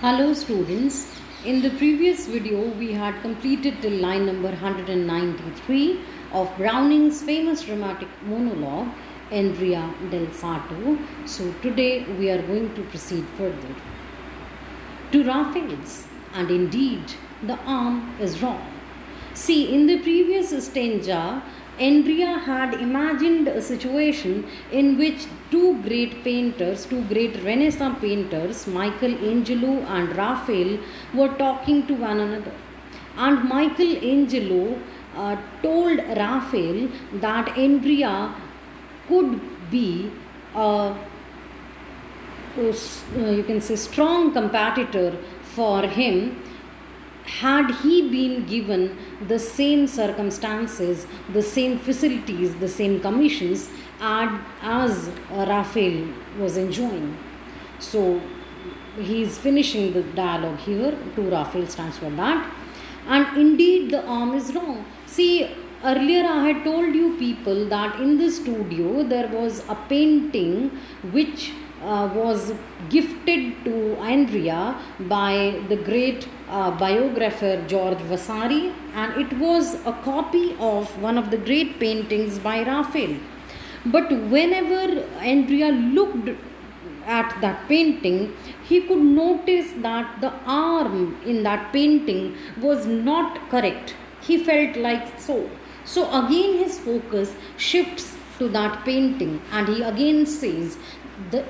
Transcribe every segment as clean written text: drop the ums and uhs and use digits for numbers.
Hello students, in the previous video we had completed till line number 193 of Browning's famous dramatic monologue Andrea del Sarto. So today we are going to proceed further. To Raphael's, and indeed the arm is wrong. See, in the previous stanza, Andrea had imagined a situation in which two great painters, two great Renaissance painters, Michelangelo and Raphael, were talking to one another. And Michelangelo told Raphael that Andrea could be a you can say strong competitor for him had he been given the same circumstances, the same facilities, the same commissions as Raphael was enjoying. So he is finishing the dialogue here. To Raphael stands for that. And indeed, the arm is wrong. See, earlier I had told you people that in the studio there was a painting which was gifted to Andrea by the great biographer George Vasari, and it was a copy of one of the great paintings by Raphael. But whenever Andrea looked at that painting, he could notice that the arm in that painting was not correct. He felt like so. So again his focus shifts to that painting and he again says,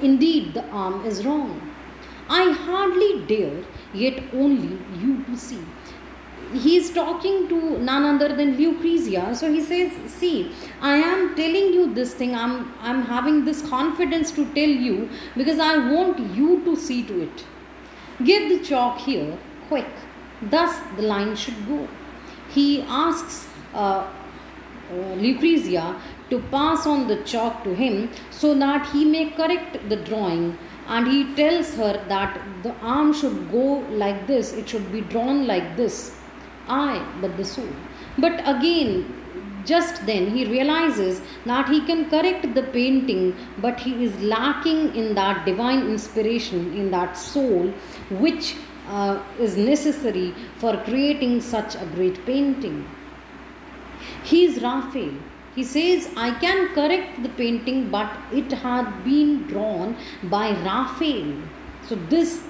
indeed the arm is wrong. I hardly dare, yet only you to see. He is talking to none other than Lucrezia. So he says, see, I am telling you this thing, I'm having this confidence to tell you because I want you to see to it. Give the chalk here, quick. Thus the line should go. He asks Lucrezia to pass on the chalk to him so that he may correct the drawing, and he tells her that the arm should go like this, it should be drawn like this. Aye, but the soul. But again, just then he realizes that he can correct the painting, but he is lacking in that divine inspiration, in that soul, which is necessary for creating such a great painting. He is Raphael. He says, I can correct the painting, but it had been drawn by Raphael. So these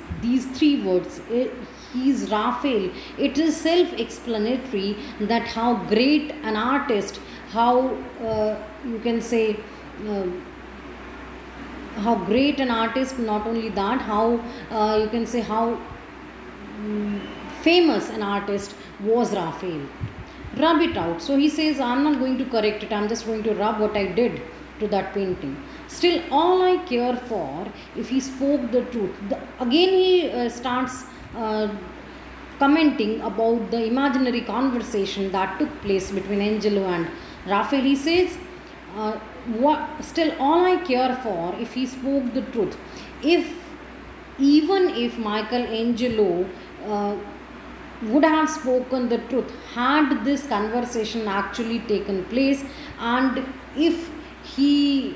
three words, he is Raphael. It is self-explanatory that how great an artist, how you can say, how great an artist, not only that, how you can say how famous an artist was Raphael. Rub it out. So he says, I'm not going to correct it, I'm just going to rub what I did to that painting. Still, all I care for, if he spoke the truth. Again, he starts commenting about the imaginary conversation that took place between Angelo and Raphael. He says, still, all I care for, if he spoke the truth. Even if Michelangelo would have spoken the truth had this conversation actually taken place, and if he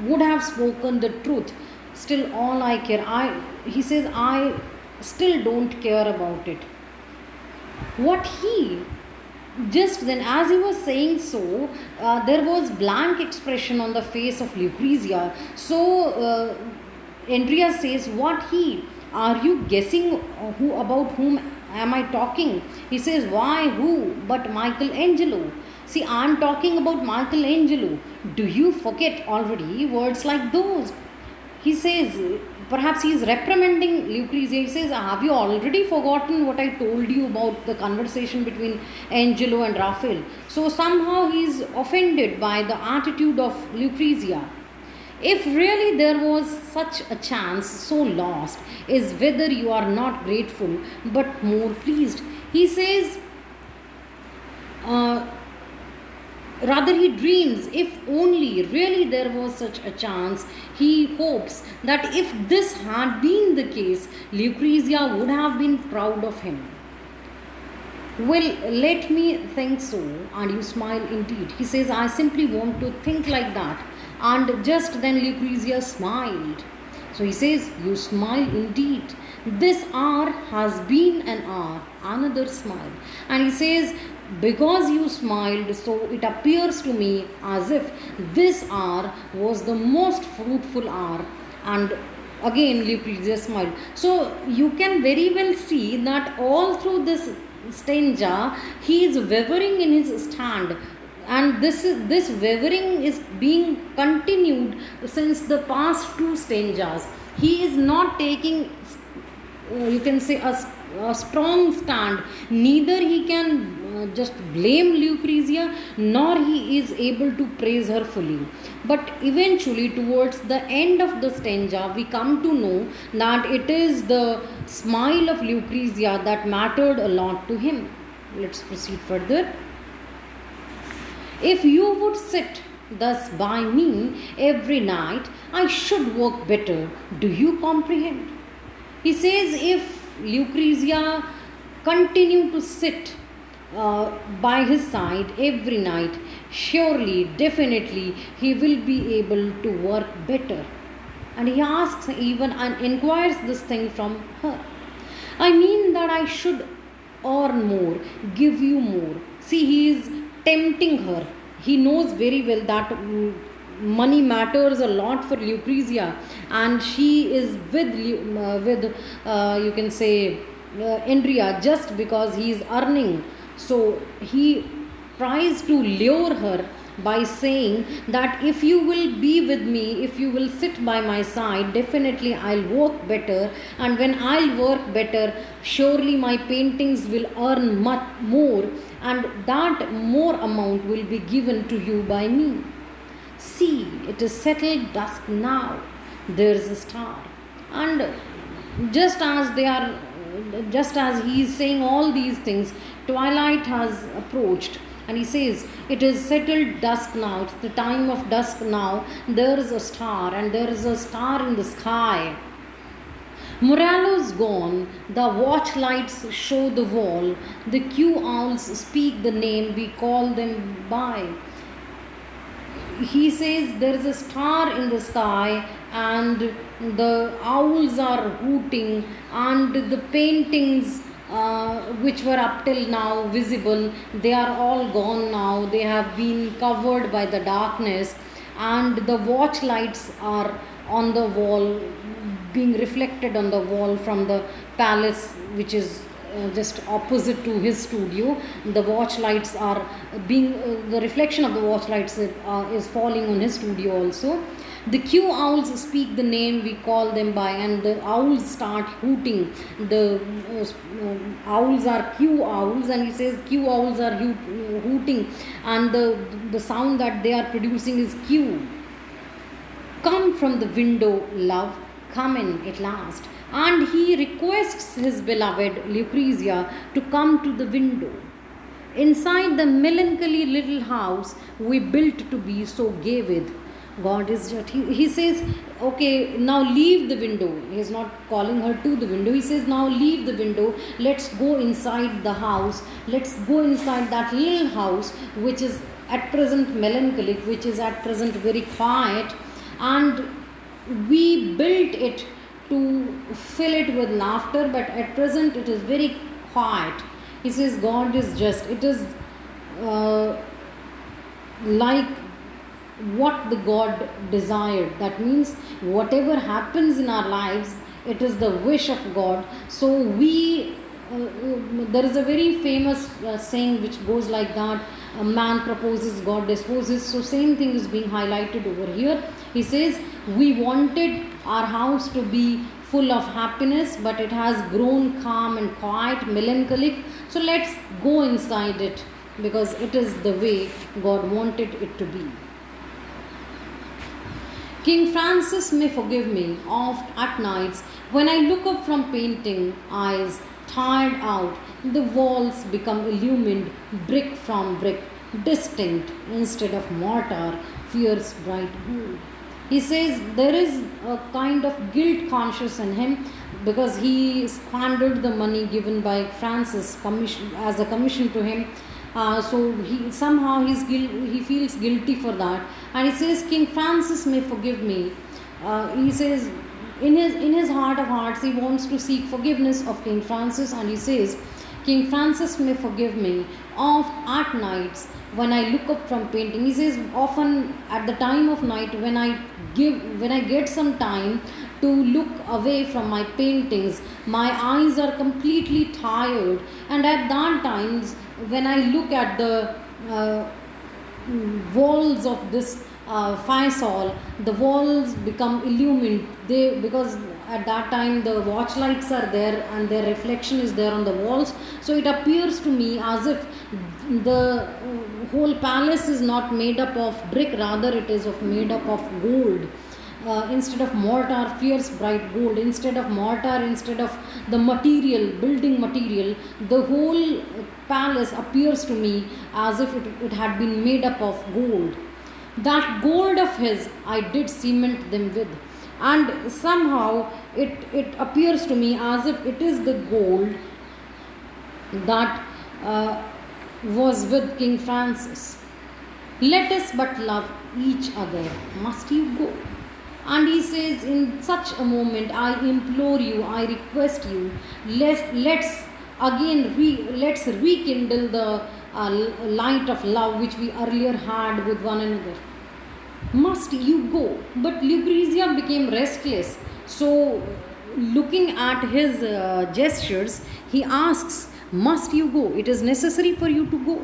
would have spoken the truth, still all I care, he says, I still don't care about it. What he just then, as he was saying so, there was blank expression on the face of Lucrezia. So Andrea says, what he? Are you guessing about whom am I talking? He says, why, who but Michelangelo? See, I am talking about Michelangelo. Do you forget already words like those? He says, perhaps he is reprimanding Lucrezia. He says, have you already forgotten what I told you about the conversation between Angelo and Raphael? So somehow he is offended by the attitude of Lucrezia. If really there was such a chance so lost, is whether you are not grateful but more pleased. He says, rather he dreams, if only really there was such a chance, he hopes that if this had been the case, Lucrezia would have been proud of him. Well, let me think so, and you smile indeed. He says, I simply want to think like that. And just then Lucrezia smiled. So he says, you smile indeed. This hour has been an hour, another smile. And he says, because you smiled, so it appears to me as if this hour was the most fruitful hour. And again, Lucrezia smiled. So you can very well see that all through this stanza, he is wavering in his stand, and this wavering is being continued since the past two stanzas. He is not taking, you can say, a strong stand. Neither he can just blame Lucrezia, nor he is able to praise her fully. But eventually, towards the end of the stanza, we come to know that it is the smile of Lucrezia that mattered a lot to him. Let's proceed further. If you would sit thus by me every night, I should work better. Do you comprehend? He says, if Lucrezia continue to sit by his side every night, surely, definitely, he will be able to work better. And he asks even and inquires this thing from her. I mean that I should earn more, give you more. See, he is tempting her. He knows very well that money matters a lot for Lucrezia, and she is with you can say Andrea, just because he is earning. So he tries to lure her by saying that if you will be with me, if you will sit by my side, definitely I'll work better, and when I'll work better, surely my paintings will earn much more, and that more amount will be given to you by me. See, it is settled dusk now. There is a star. And just as he is saying all these things, twilight has approached. And he says, it is settled dusk now. It's the time of dusk now. There is a star, and there is a star in the sky. Morello's gone, the watch lights show the wall, the Q owls speak the name we call them by. He says there is a star in the sky, and the owls are hooting, and the paintings which were up till now visible, they are all gone now. They have been covered by the darkness, and the watch lights are on the wall, being reflected on the wall from the palace, which is just opposite to his studio. The watch lights are being the reflection of the watch lights is falling on his studio also. The Q owls speak the name we call them by, and the owls start hooting. The owls are Q owls, and he says Q owls are hooting, and the sound that they are producing is Q. Come from the window, love, come in at last. And he requests his beloved Lucrezia to come to the window. Inside the melancholy little house we built to be so gay with, God is just, he says, okay, now leave the window. He is not calling her to the window. He says, now leave the window. Let's go inside the house. Let's go inside that little house, which is at present melancholic, which is at present very quiet. And we built it to fill it with laughter, but at present it is very quiet. He says, God is just, it is like what the God desired. That means whatever happens in our lives, it is the wish of God. So there is a very famous saying which goes like that: a man proposes, God disposes. So same thing is being highlighted over here. He says, we wanted our house to be full of happiness, but it has grown calm and quiet, melancholic. So let's go inside it, because it is the way God wanted it to be. King Francis may forgive me oft at nights when I look up from painting, eyes tired out, the walls become illumined brick from brick, distinct instead of mortar, fierce bright gold. He says there is a kind of guilt conscious in him, because he squandered the money given by Francis as a commission to him. So he somehow he feels guilty for that, and he says, King Francis may forgive me. He says, In his heart of hearts, he wants to seek forgiveness of King Francis, and he says, King Francis may forgive me of at nights when I look up from painting. He says, often at the time of night, when I get some time to look away from my paintings, my eyes are completely tired, and at that times when I look at the uh, walls of this fire hall, the walls become illumined. They, because at that time the watch lights are there and their reflection is there on the walls, so it appears to me as if the whole palace is not made up of brick, rather it is made up of gold. Instead of mortar, fierce bright gold. Instead of mortar, instead of the material, building material, the whole palace appears to me as if it had been made up of gold. That gold of his, I did cement them with. And somehow it appears to me as if it is the gold that was with King Francis. Let us but love each other. Must you go? And he says, in such a moment, I implore you, I request you, let's rekindle the light of love which we earlier had with one another. Must you go? But Lucrezia became restless. So, looking at his gestures, he asks, must you go? It is necessary for you to go.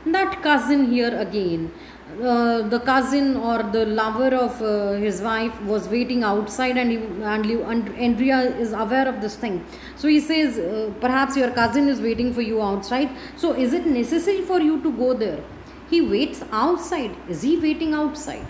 That cousin here again, the cousin or the lover of his wife was waiting outside, and Andrea is aware of this thing. So he says, perhaps your cousin is waiting for you outside. So is it necessary for you to go there? He waits outside. Is he waiting outside?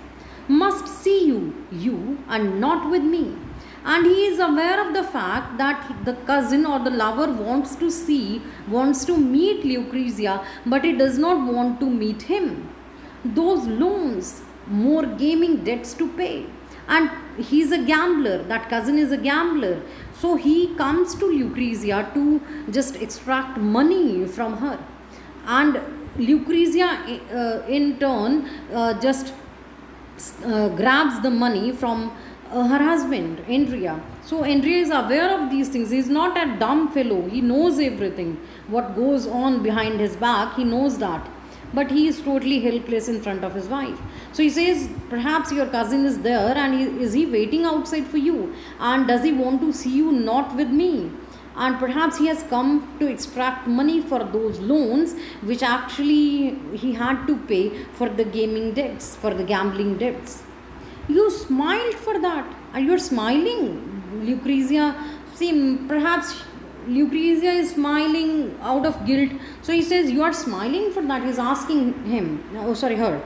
Must see you and not with me. And he is aware of the fact that the cousin or the lover wants to meet Lucrezia, but he does not want to meet him. Those loans, more gaming debts to pay. And he's a gambler, that cousin is a gambler. So he comes to Lucrezia to just extract money from her. And Lucrezia, in turn, just grabs the money from her husband, Andrea. So Andrea is aware of these things. He is not a dumb fellow. He knows everything. What goes on behind his back, he knows that. But he is totally helpless in front of his wife. So he says, perhaps your cousin is there, and is he waiting outside for you? And does he want to see you not with me? And perhaps he has come to extract money for those loans which actually he had to pay for the gaming debts, for the gambling debts. You smiled for that, and you're smiling, Lucrezia. See, perhaps Lucrezia is smiling out of guilt. So he says, you are smiling for that. He's asking her.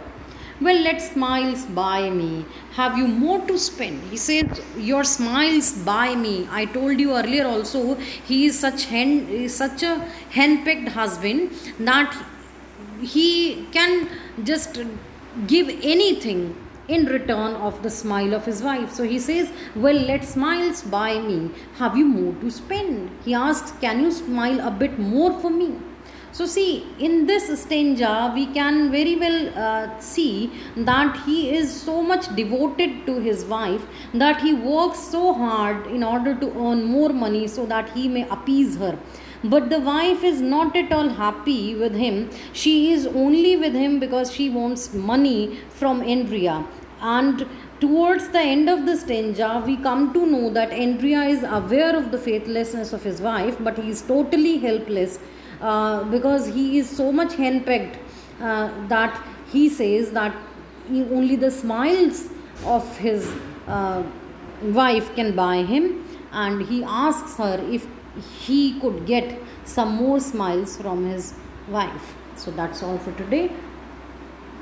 Well, let smiles buy me. Have you more to spend? He says, your smiles buy me. I told you earlier also, he is such a henpecked husband that he can just give anything in return of the smile of his wife. So he says, well, let smiles buy me. Have you more to spend? He asks, can you smile a bit more for me? So see, in this stanza, we can very well see that he is so much devoted to his wife that he works so hard in order to earn more money so that he may appease her. But the wife is not at all happy with him. She is only with him because she wants money from Andrea. And towards the end of the stanza, we come to know that Andrea is aware of the faithlessness of his wife, but he is totally helpless because he is so much henpecked that he says that only the smiles of his wife can buy him, and he asks her if he could get some more smiles from his wife. So that's all for today.